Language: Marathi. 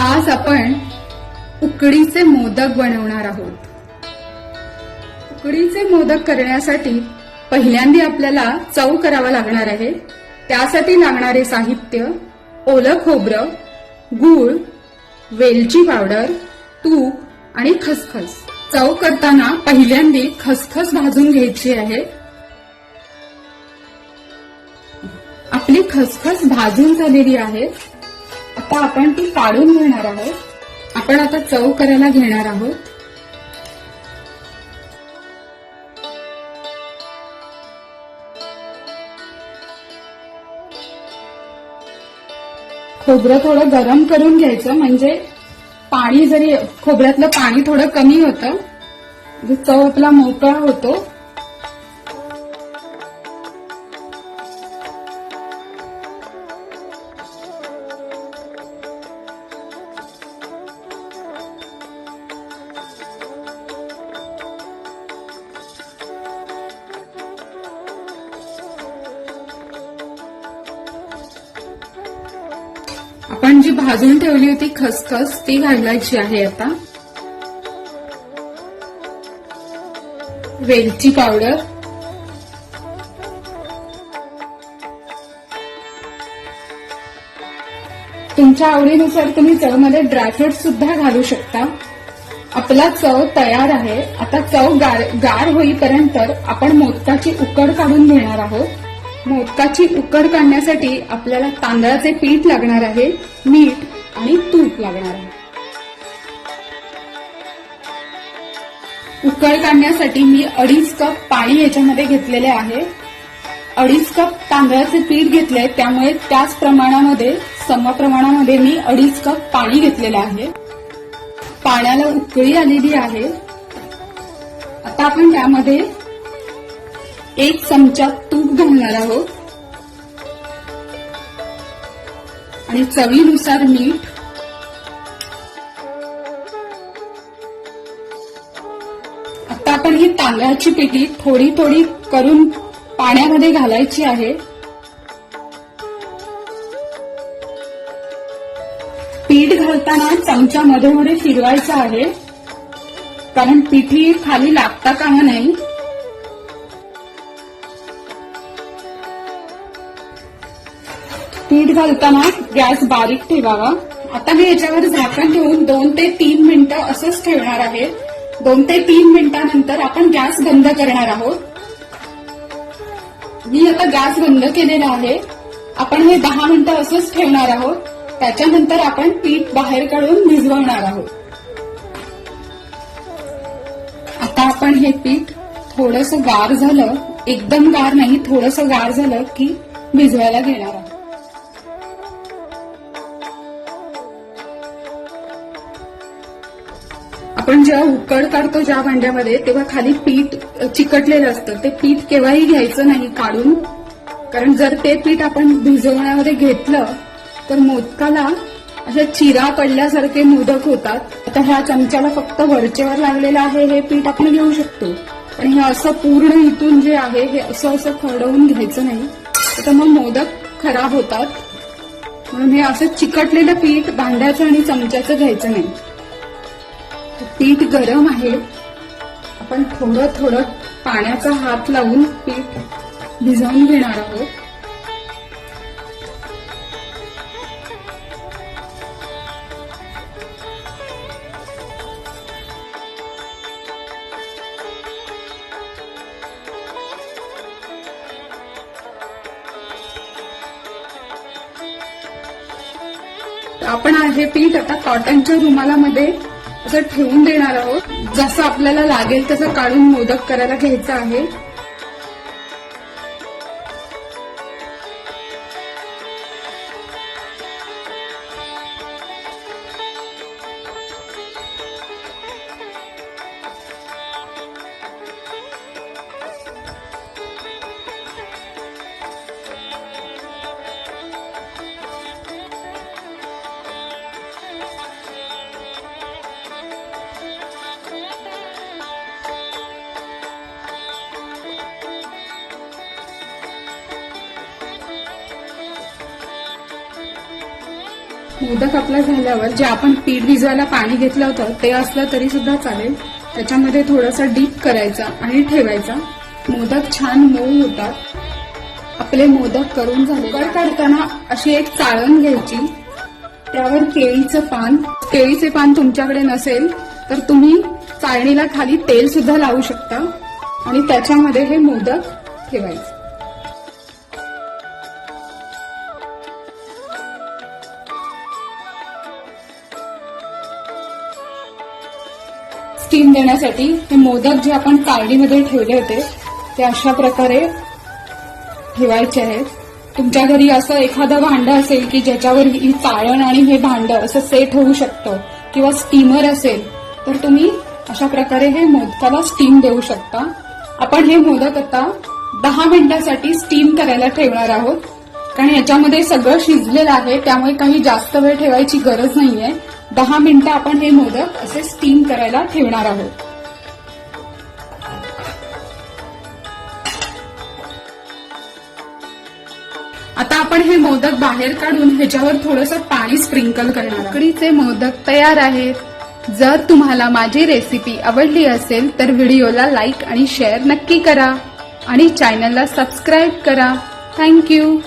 आज आपण उकडीचे मोदक बनवणार आहोत। उकडीचे मोदक करण्यासाठी पहिल्यांदा आपल्याला चव करावा लागणार आहे। त्यासाठी लागणारे साहित्य ओलं खोबरं, गूळ, वेलची पावडर, तूप आणि खसखस। चव करताना पहिल्यांदा खसखस भाजून घ्यायची आहे। आपली खसखस भाजून झालेली आहे। आता आपण ती काढून घेणार आहोत। आपण आता चव करायला घेणार आहोत। खोबरं थोडं गरम करून घ्यायचं, म्हणजे पाणी जरी खोबऱ्यातलं पाणी थोडं कमी होतं, चव आपला मोकळा होतो। आपण जी भाजून ठेवली होती खसखस ती घालायची आहे। आता वेलची पावडर, तुमच्या आवडीनुसार तुम्ही चवमध्ये ड्रायफ्रुट्स सुद्धा घालू शकता। आपला चव तयार आहे। आता चव गार होईपर्यंत आपण मोदकाची उकड काढून घेणार आहोत। मोदकाची उकड काढण्यासाठी आपल्याला तांदळाचे पीठ लागणार आहे, मीठ आणि तूप लागणार आहे। उकड काढण्यासाठी मी 2.5 कप पाणी याच्यामध्ये घेतलेले आहे। 2.5 कप तांदळाचे पीठ घेतले, त्यामुळे त्याच प्रमाणामध्ये समप्रमाणामध्ये मी 2.5 कप पाणी घेतलेले आहे। पाण्याला उकळी आलेली आहे। आता आपण त्यामध्ये 1 चमचा तूप घालणार आहोत आणि चवीनुसार मीठ। आता आपण ही तांदळाची पिठी थोडी थोडी करून पाण्यामध्ये घालायची आहे। पीठ घालताना चमचा मध्ये फिरवायचा आहे, कारण पिठी खाली लागता कामा नये। पीठ घालताना गॅस बारीक ठेवावा। आता मी याच्यावर झाकण ठेवून 2 ते 3 मिनिटं असंच ठेवणार आहे। 2 ते 3 मिनिटांनंतर आपण गॅस बंद करणार आहोत। मी आता गॅस बंद केलेला आहे। आपण हे 10 मिनिटं असंच ठेवणार आहोत। त्याच्यानंतर आपण पीठ बाहेर काढून भिजवणार आहोत। आता आपण हे पीठ थोडंसं गार झालं, एकदम गार नाही, थोडंसं गार झालं की भिजवायला घेणार आहोत। आपण जेव्हा उकड काढतो ज्या भांड्यामध्ये, तेव्हा खाली पीठ चिकटलेलं असतं। ते पीठ केव्हाही घ्यायचं नाही काढून, कारण जर ते पीठ आपण भिजवण्यामध्ये घेतलं तर मोदकाला अशा चिरा पडल्यासारखे मोदक होतात। आता ह्या चमच्याला फक्त वरचेवर लागलेलं आहे हे पीठ आपण घेऊ शकतो, पण हे असं पूर्ण इथून जे आहे हे असं खरडवून घ्यायचं नाही, तर मग मोदक खराब होतात। म्हणून हे असं चिकटलेलं पीठ भांड्याचं आणि चमच्याचं घ्यायचं नाही। पीठ गरम आहे, आपण थोडं थोडं पाण्याचा हात लावून पीठ भिजवून घेणार आहोत। आपण हे पीठ आता कॉटनच्या रुमालामध्ये असं ठेवून देणार आहोत। जसं आपल्याला लागेल तसं काढून मोदक करायला घ्यायचं आहे। मोदक आपला झाल्यावर जे आपण पीठ भिजवायला पाणी घेतलं होतं ते असलं तरी सुद्धा चालेल. त्याच्यामध्ये थोडासा डीप करायचा आणि ठेवायचा. मोदक छान मऊ होतात. आपले मोदक करून झाले. उकड काढताना अशी एक चाळण घ्यायची, त्यावर केळीचे पान तुमच्याकडे नसेल तर तुम्ही चाळणीला खाली तेल सुद्धा लावू शकता आणि त्याच्यामध्ये हे मोदक ठेवायचे. स्टीम देण्यासाठी हे मोदक जे आपण चाळणीमध्ये ठेवले होते ते अशा प्रकारे ठेवायचे आहेत. तुमच्या घरी असं एखादं भांडं असेल की ज्याच्यावर ही चाळण आणि हे भांडं असं सेट होऊ शकतं किंवा स्टीमर असेल तर तुम्ही अशा प्रकारे हे मोदकाला स्टीम देऊ शकता. आपण हे मोदक आता 10 मिनिटांसाठी स्टीम करायला ठेवणार आहोत, कारण याच्यामध्ये सगळं शिजलेलं आहे त्यामुळे काही जास्त वेळ ठेवायची गरज नाहीये. 10 मिनिटं आपण हे मोदक असे स्टीम करायला ठेवणार आहोत. आता आपण हे मोदक बाहेर काढून ह्याच्यावर थोडंसं पाणी स्प्रिंकल करणार आहोत. उकडीचे मोदक तयार आहेत. जर तुम्हाला माझी रेसिपी आवडली असेल तर व्हिडिओला लाईक आणि शेअर नक्की करा आणि चॅनलला सबस्क्राईब करा. थँक्यू.